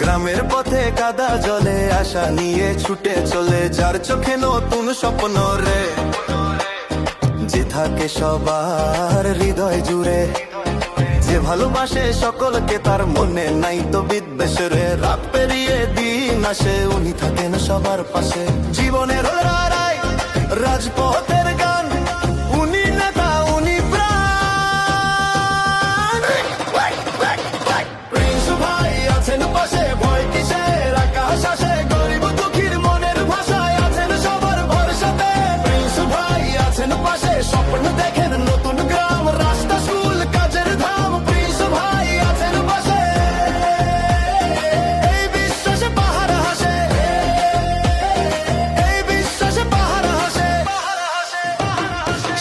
গ্রামের পথে কাদা জলে আশা নিয়ে ছুটে চলে, যার চোখে নতুন স্বপ্ন রে, যে থাকে সবার হৃদয় জুড়ে, যে ভালোবাসে সকলকে, তার মনে নাই তো বিদ্বেষ রে। রাত পেরিয়ে দিন আসে, উনি থাকেন সবার পাশে। জীবনের লড়াই, রাজপথের গান, উনি নেতা উনি প্রাণ। প্রিন্স ভাই আছেন পাশে, ভয় কিসের, আকাশ আসে, গরিব দুঃখীর মনের ভাষায় আছেন সবার ভরসাতে। প্রিন্স ভাই আছেন পাশে, স্বপ্ন দেখেন নতুন গ্রাম, রাস্তা স্কুল কাজের ধাম। প্রিন্স ভাই আছেন পাশে, এই বিশ্বাসে পাহাড় হাসে, এই বিশ্বাসে পাহাড় হাসে।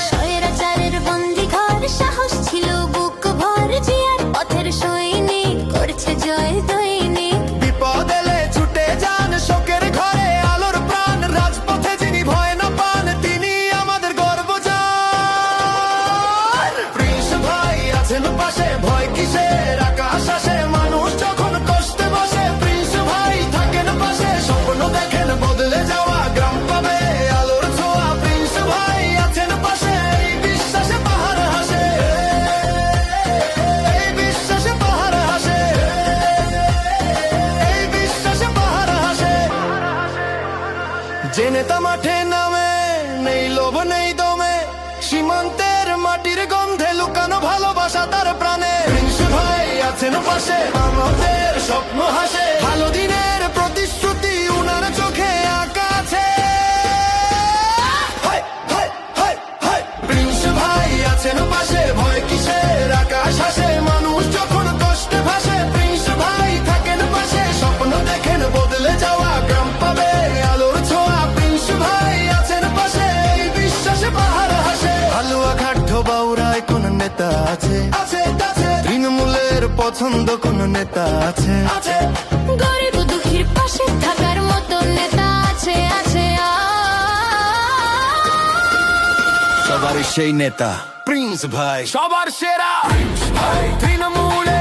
স্বৈরাচারের বন্দি ঘর, সাহস ছিল বুক ভর, জিয়ার পথের সৈনিক করছে জয় দৈনিক। বিপদ এলে ছুটে যান শোকের ঘরে, আলোর প্রাণ, রাজপথে যিনি ভয় না পান, তিনি আমাদের গর্ব যান। প্রিন্স ভাই আছেন পাশে, ভয় কিসের, আকাশ আসে, মানুষ যখন কষ্টে বসে। প্রিন্স ভাই থাকেন পাশে, স্বপ্ন দেখেন বদলে যাওয়া গ্রাম পাবে আলোর ছোঁয়া। প্রিন্স ভাই আছেন পাশে, এই বিশ্বাসে পাহাড় হাসে, এই বিশ্বাসে পাহাড় হাসে, এই বিশ্বাসে পাহাড় হাসে। যে নেতা মাঠে নামে, নেই লোভ নেই দমে, সীমান্তের মাটির গন্ধে লুকানো ভালোবাসা তার প্রাণে। প্রিন্স ভাই আছেন পাশে, আমাদের স্বপ্ন হাসে, ভালো দিনের প্রতিশ্রুতি উনার চোখে আঁকা আছে। হায়, হায়, হায়, হায়। প্রিন্স ভাই আছেন পাশে, ভয় কিসের, আকাশ হাসে, মানুষ যখন কষ্টে ভাসে। প্রিন্স ভাই থাকেন পাশে, স্বপ্ন দেখেন বদলে যাওয়া গ্রাম পাবে আলোর ছোঁয়া। প্রিন্স ভাই আছেন পাশে, এই বিশ্বাসে পাহাড় হাসে। হালুয়া ঘাট বাউরায় কোন নেতা আছে, আছে আছে। তৃণমূলের পছন্দ কোন নেতা আছে, আছে। গরিব দুঃখীর পাশে থাকার মতো নেতা আছে, আছে। সবার সেই নেতা প্রিন্স ভাই, সবার সেরা তৃণমূলে